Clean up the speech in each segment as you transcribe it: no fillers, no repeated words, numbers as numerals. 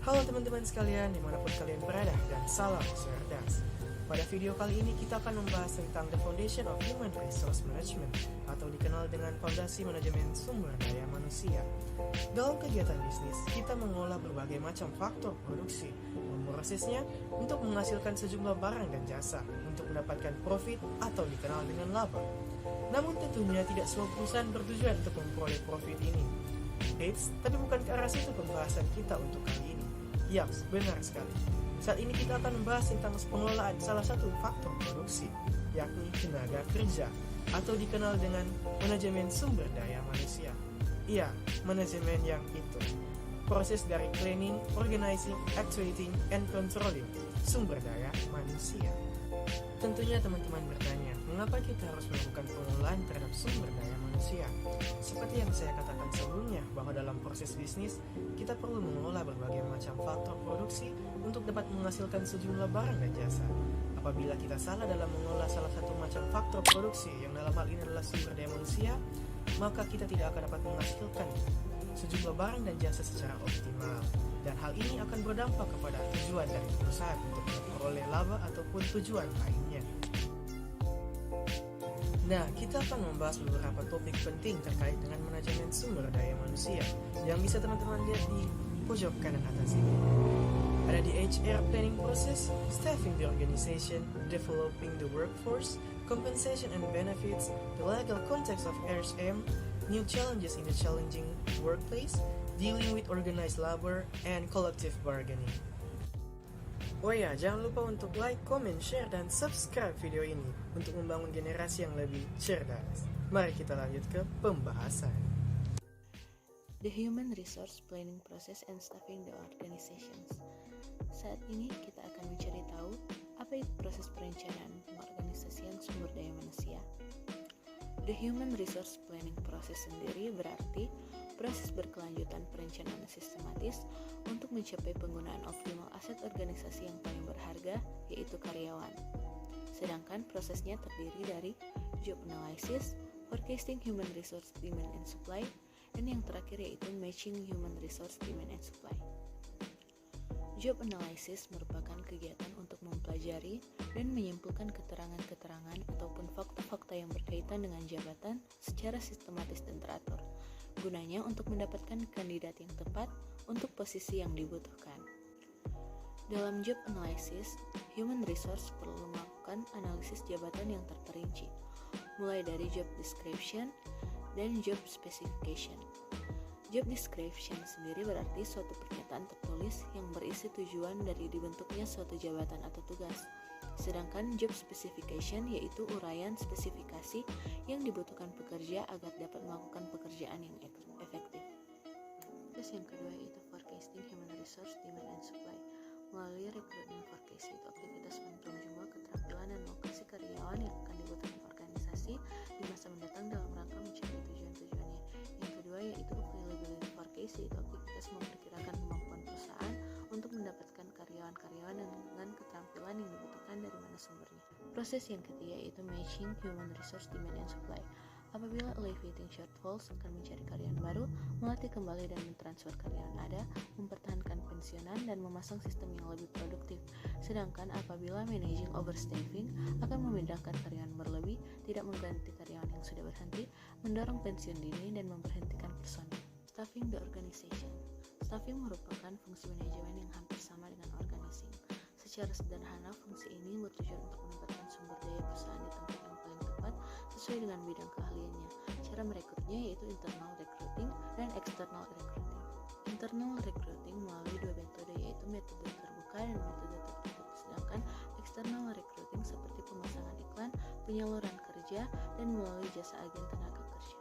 Halo teman-teman sekalian, dimanapun kalian berada, dan salam cerdas. Pada video kali ini kita akan membahas tentang The Foundation of Human Resource Management, atau dikenal dengan Fondasi Manajemen Sumber Daya Manusia. Dalam kegiatan bisnis, kita mengolah berbagai macam faktor produksi, memprosesnya untuk menghasilkan sejumlah barang dan jasa untuk mendapatkan profit atau dikenal dengan laba. Namun tentunya tidak semua perusahaan bertujuan untuk memperoleh profit ini. Eits, tapi bukan ke arah situ pembahasan kita untuk kali ini. Yaps, benar sekali. Saat ini kita akan membahas tentang pengelolaan salah satu faktor produksi, yakni tenaga kerja, atau dikenal dengan manajemen sumber daya manusia. Iya, manajemen yang itu. Proses dari planning, organizing, actuating, and controlling sumber daya manusia. Tentunya teman-teman bertanya, mengapa kita harus melakukan pengelolaan terhadap sumber daya manusia? Seperti yang saya katakan sebelumnya, bahwa dalam proses bisnis, kita perlu mengelola berbagai macam faktor produksi untuk dapat menghasilkan sejumlah barang dan jasa. Apabila kita salah dalam mengelola salah satu macam faktor produksi, yang dalam hal ini adalah sumber daya manusia, maka kita tidak akan dapat menghasilkan sejumlah barang dan jasa secara optimal. Dan hal ini akan berdampak kepada tujuan dari perusahaan untuk memperoleh laba ataupun tujuan lainnya. Nah, kita akan membahas beberapa topik penting terkait dengan manajemen sumber daya manusia yang bisa teman-teman lihat di pojok kanan atas ini. Ada di HR planning process, staffing the organization, developing the workforce, compensation and benefits, the legal context of RSM, new challenges in the challenging workplace, dealing with organized labor, and collective bargaining. Oh ya, jangan lupa untuk like, comment, share, dan subscribe video ini untuk membangun generasi yang lebih cerdas. Mari kita lanjut ke pembahasan. The Human Resource Planning Process and Staffing the Organizations. Saat ini kita akan mencari tahu apa itu proses perencanaan pengorganisasian sumber daya manusia. The Human Resource Planning Process sendiri berarti proses berkelanjutan perencanaan sistematis untuk mencapai penggunaan optimal aset organisasi yang paling berharga, yaitu karyawan. Sedangkan prosesnya terdiri dari job analysis, forecasting human resource demand and supply, dan yang terakhir yaitu matching human resource demand and supply. Job analysis merupakan kegiatan untuk mempelajari dan menyimpulkan keterangan-keterangan ataupun fakta-fakta yang berkaitan dengan jabatan secara sistematis dan teratur, gunanya untuk mendapatkan kandidat yang tepat untuk posisi yang dibutuhkan. Dalam job analysis, human resource perlu melakukan analisis jabatan yang terperinci, mulai dari job description dan job specification. Job description sendiri berarti suatu pernyataan tertulis yang berisi tujuan dari dibentuknya suatu jabatan atau tugas. Sedangkan job specification yaitu uraian spesifikasi yang dibutuhkan pekerja agar dapat melakukan pekerjaan yang efektif. Terus yang kedua yaitu forecasting human resource demand and supply. Melalui rekrutmen forecast itu aktivitas menghitung jumlah keterampilan dan lokasi karyawan yang akan dibutuhkan organisasi di masa mendatang dalam rangka mencapai tujuan-tujuannya. Yang kedua yaitu availability forecast, yaitu aktivitas memperkirakan kemampuan perusahaan untuk mendapatkan karyawan-karyawan dengan keterampilan yang dibutuhkan dari mana sumbernya. Proses yang ketiga yaitu matching human resource demand and supply. Apabila alleviating shortfalls akan mencari karyawan baru, melatih kembali dan mentransfer karyawan ada, mempertahankan pensiunan dan memasang sistem yang lebih produktif. Sedangkan apabila managing overstaffing akan memindahkan karyawan berlebih, tidak mengganti karyawan yang sudah berhenti, mendorong pensiun dini dan memberhentikan personil. Staffing the organization. Staffing merupakan fungsi manajemen yang hampir sama dengan organizing. Secara sederhana, fungsi ini bertujuan untuk menempatkan sumber daya perusahaan di tempat yang paling tepat sesuai dengan bidang keahliannya. Cara merekrutnya yaitu internal recruiting dan external recruiting. Internal recruiting melalui dua metode, yaitu metode terbuka dan metode tertutup. Sedangkan external recruiting seperti pemasangan iklan, penyaluran kerja, dan melalui jasa agen tenaga kerja.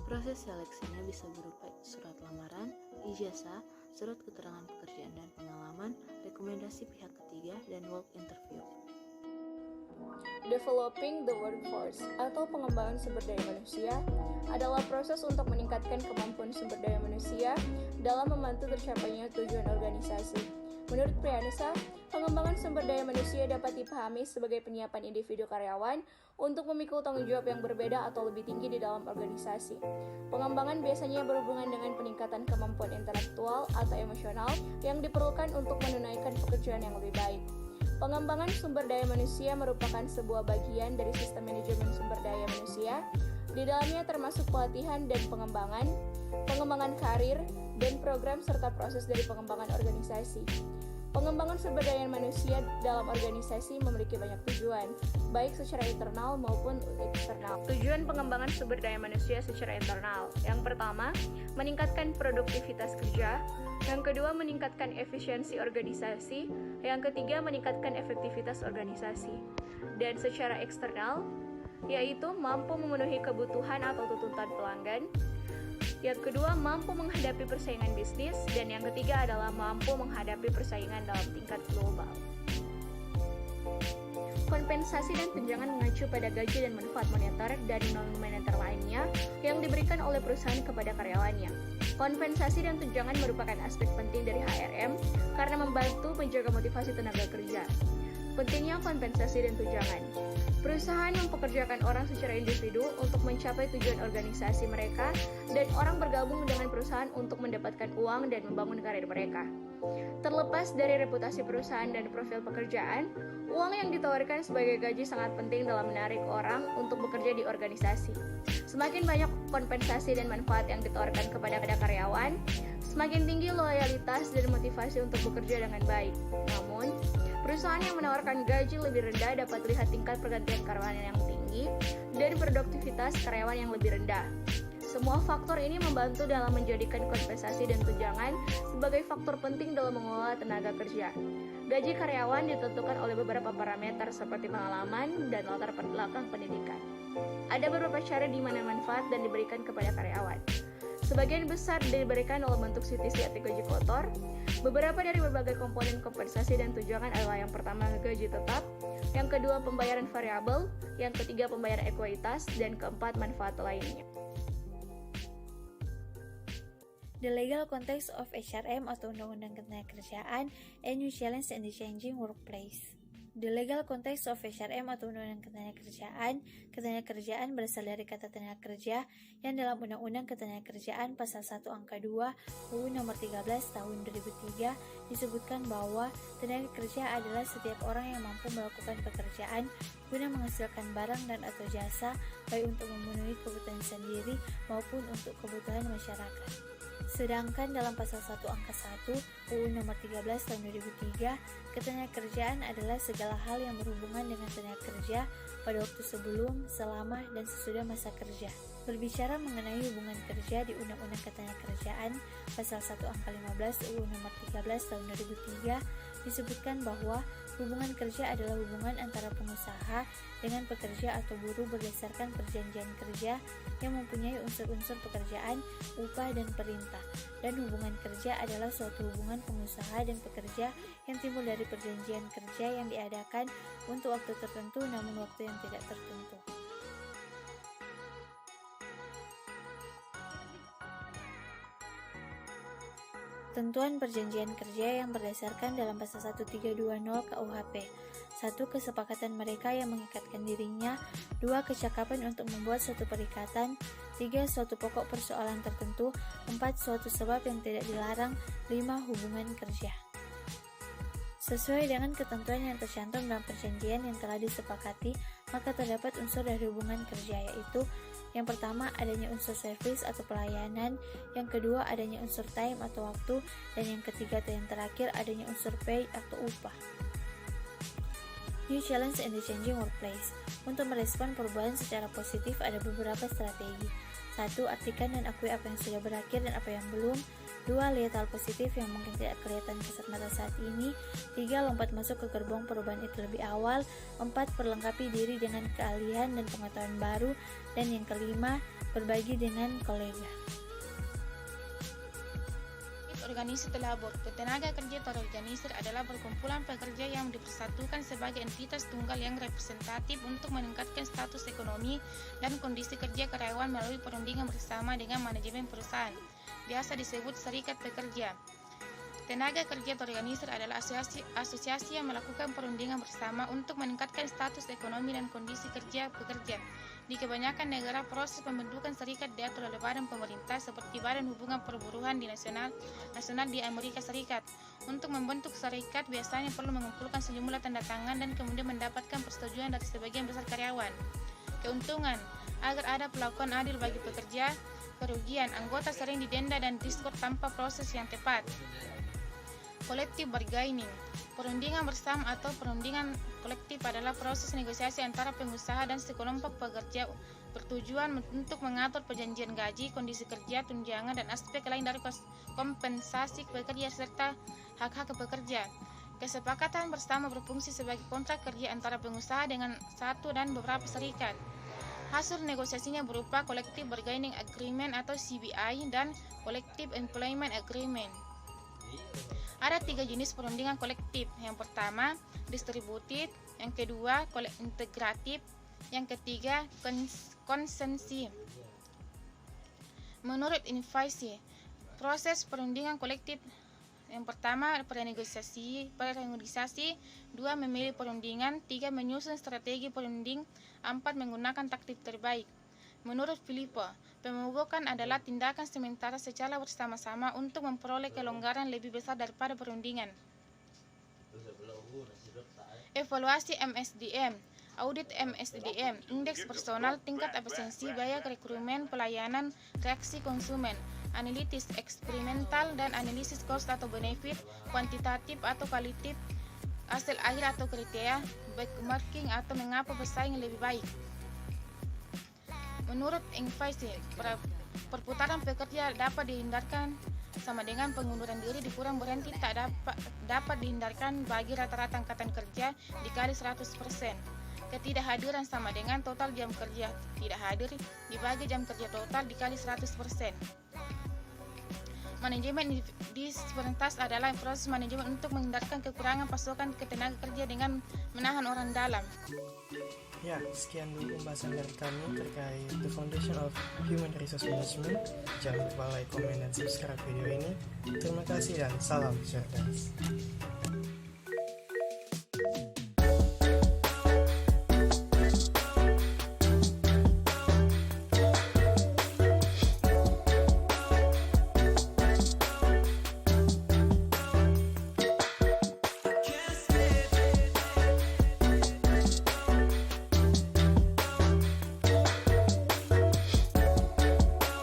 Proses seleksinya bisa berupa surat lamaran, ijazah, surat keterangan pekerjaan dan pengalaman, rekomendasi pihak ketiga, dan work interview. Developing the workforce atau pengembangan sumber daya manusia adalah proses untuk meningkatkan kemampuan sumber daya manusia dalam membantu tercapainya tujuan organisasi. Menurut Priyanusa, pengembangan sumber daya manusia dapat dipahami sebagai penyiapan individu karyawan untuk memikul tanggung jawab yang berbeda atau lebih tinggi di dalam organisasi. Pengembangan biasanya berhubungan dengan peningkatan kemampuan intelektual atau emosional yang diperlukan untuk menunaikan pekerjaan yang lebih baik. Pengembangan sumber daya manusia merupakan sebuah bagian dari sistem manajemen sumber daya manusia. Di dalamnya termasuk pelatihan dan pengembangan karir, dan program serta proses dari pengembangan organisasi. Pengembangan sumber daya manusia dalam organisasi memiliki banyak tujuan, baik secara internal maupun eksternal. Tujuan pengembangan sumber daya manusia secara internal. Yang pertama, meningkatkan produktivitas kerja. Yang kedua, meningkatkan efisiensi organisasi. Yang ketiga, meningkatkan efektivitas organisasi. Dan secara eksternal, yaitu mampu memenuhi kebutuhan atau tuntutan pelanggan. Yang kedua, mampu menghadapi persaingan bisnis, dan yang ketiga adalah mampu menghadapi persaingan dalam tingkat global. Kompensasi dan tunjangan mengacu pada gaji dan manfaat moneter dan non-moneter lainnya yang diberikan oleh perusahaan kepada karyawannya. Kompensasi dan tunjangan merupakan aspek penting dari HRM karena membantu menjaga motivasi tenaga kerja. Pentingnya kompensasi dan tunjangan. Perusahaan mempekerjakan orang secara individu untuk mencapai tujuan organisasi mereka, dan orang bergabung dengan perusahaan untuk mendapatkan uang dan membangun karir mereka. Terlepas dari reputasi perusahaan dan profil pekerjaan, uang yang ditawarkan sebagai gaji sangat penting dalam menarik orang untuk bekerja di organisasi. Semakin banyak kompensasi dan manfaat yang ditawarkan kepada karyawan, semakin tinggi loyalitas dan motivasi untuk bekerja dengan baik. Namun, perusahaan yang menawarkan gaji lebih rendah dapat lihat tingkat pergantian karyawan yang tinggi dan produktivitas karyawan yang lebih rendah. Semua faktor ini membantu dalam menjadikan kompensasi dan tunjangan sebagai faktor penting dalam mengelola tenaga kerja. Gaji karyawan ditentukan oleh beberapa parameter seperti pengalaman dan latar belakang pendidikan. Ada beberapa cara di mana manfaat dan diberikan kepada karyawan. Sebagian besar diberikan dalam bentuk CTC atau gaji kotor. Beberapa dari berbagai komponen kompensasi dan tunjangan adalah yang pertama gaji tetap, yang kedua pembayaran variabel, yang ketiga pembayaran ekuitas, dan keempat manfaat lainnya. The legal context of HRM atau Undang-Undang Ketenagakerjaan and New Challenge in the Changing Workplace. The legal context of HRM atau Undang-Undang Ketenagakerjaan berasal dari kata tenaga kerja yang dalam Undang-Undang Ketenagakerjaan Pasal 1 Angka 2 UU Nomor 13 Tahun 2003 disebutkan bahwa tenaga kerja adalah setiap orang yang mampu melakukan pekerjaan guna menghasilkan barang dan atau jasa baik untuk memenuhi kebutuhan sendiri maupun untuk kebutuhan masyarakat. Sedangkan dalam Pasal 1 Angka 1 UU Nomor 13 Tahun 2003, ketenagakerjaan adalah segala hal yang berhubungan dengan tenaga kerja pada waktu sebelum, selama, dan sesudah masa kerja. Berbicara mengenai hubungan kerja di Undang-Undang Ketenagakerjaan Pasal 1 Angka 15 UU Nomor 13 Tahun 2003 disebutkan bahwa hubungan kerja adalah hubungan antara pengusaha dengan pekerja atau buruh berdasarkan perjanjian kerja yang mempunyai unsur-unsur pekerjaan, upah, dan perintah. Dan hubungan kerja adalah suatu hubungan pengusaha dan pekerja yang timbul dari perjanjian kerja yang diadakan untuk waktu tertentu namun waktu yang tidak tertentu. Ketentuan perjanjian kerja yang berdasarkan dalam Pasal 1320 KUHP. 1. Kesepakatan mereka yang mengikatkan dirinya. 2. Kecakapan untuk membuat suatu perikatan. 3. Suatu pokok persoalan tertentu. 4. Suatu sebab yang tidak dilarang. 5. Hubungan kerja. Sesuai dengan ketentuan yang tercantum dalam perjanjian yang telah disepakati, maka terdapat unsur dari hubungan kerja, yaitu yang pertama, adanya unsur service atau pelayanan. Yang kedua, adanya unsur time atau waktu. Dan yang ketiga atau yang terakhir, adanya unsur pay atau upah. New Challenge in the Changing Workplace. Untuk merespon perubahan secara positif ada beberapa strategi. 1. Artikan dan akui apa yang sudah berakhir dan apa yang belum. 2. Lihat hal positif yang mungkin tidak kelihatan kasat mata saat ini. 3. Lompat masuk ke gerbong perubahan itu lebih awal. 4. Perlengkapi diri dengan keahlian dan pengetahuan baru. Dan yang kelima, berbagi dengan kolega. Organisasi labor. Tenaga kerja terorganisir adalah perkumpulan pekerja yang dipersatukan sebagai entitas tunggal yang representatif untuk meningkatkan status ekonomi dan kondisi kerja karyawan melalui perundingan bersama dengan manajemen perusahaan. Biasa disebut serikat pekerja. Tenaga kerja atau organizer adalah asosiasi yang melakukan perundingan bersama untuk meningkatkan status ekonomi dan kondisi kerja pekerja. Di kebanyakan negara, proses pembentukan serikat diatur oleh badan pemerintah seperti Badan Hubungan Perburuhan Nasional di Amerika Serikat. Untuk membentuk serikat biasanya perlu mengumpulkan sejumlah tanda tangan dan kemudian mendapatkan persetujuan dari sebagian besar karyawan. Keuntungan, agar ada perlakuan adil bagi pekerja. Kerugian, anggota sering didenda dan diskors tanpa proses yang tepat. Collective bargaining, perundingan bersama atau perundingan kolektif adalah proses negosiasi antara pengusaha dan sekelompok pekerja bertujuan untuk mengatur perjanjian gaji, kondisi kerja, tunjangan, dan aspek lain dari kompensasi pekerja serta hak-hak pekerja. Kesepakatan bersama berfungsi sebagai kontrak kerja antara pengusaha dengan satu dan beberapa serikat. Hasil negosiasinya berupa Collective Bargaining Agreement atau CBA dan Collective Employment Agreement. Ada 3 jenis perundingan kolektif. Yang pertama, distributed. Yang kedua, integratif. Yang ketiga, konsensi. Menurut Invasi, proses perundingan kolektif yang pertama, prenegosiasi. 2. Memilih perundingan. 3. Menyusun strategi perunding. 4. Menggunakan taktik terbaik. Menurut Filippo, pemogokan adalah tindakan sementara secara bersama-sama untuk memperoleh kelonggaran lebih besar daripada perundingan. Evaluasi MSDM, audit MSDM, indeks personal, tingkat efisiensi, biaya rekrumen, pelayanan, reaksi konsumen, analitis eksperimental dan analisis cost atau benefit, kuantitatif atau kualitatif, hasil akhir atau kriteria, benchmarking atau mengapa bersaing lebih baik. Menurut Invasi, perputaran pekerja dapat dihindarkan sama dengan pengunduran diri dikurang berhenti tak dapat dihindarkan bagi rata-rata angkatan kerja dikali 100%. Ketidakhadiran sama dengan total jam kerja tidak hadir dibagi jam kerja total dikali 100%. Manajemen disabilitas adalah proses manajemen untuk menghindarkan kekurangan pasokan ketenaga kerja dengan menahan orang dalam. Ya, sekian dulu pembahasan dari kami terkait The Foundation of Human Resource Management. Jangan lupa like, komen, dan subscribe video ini. Terima kasih dan salam cerdas.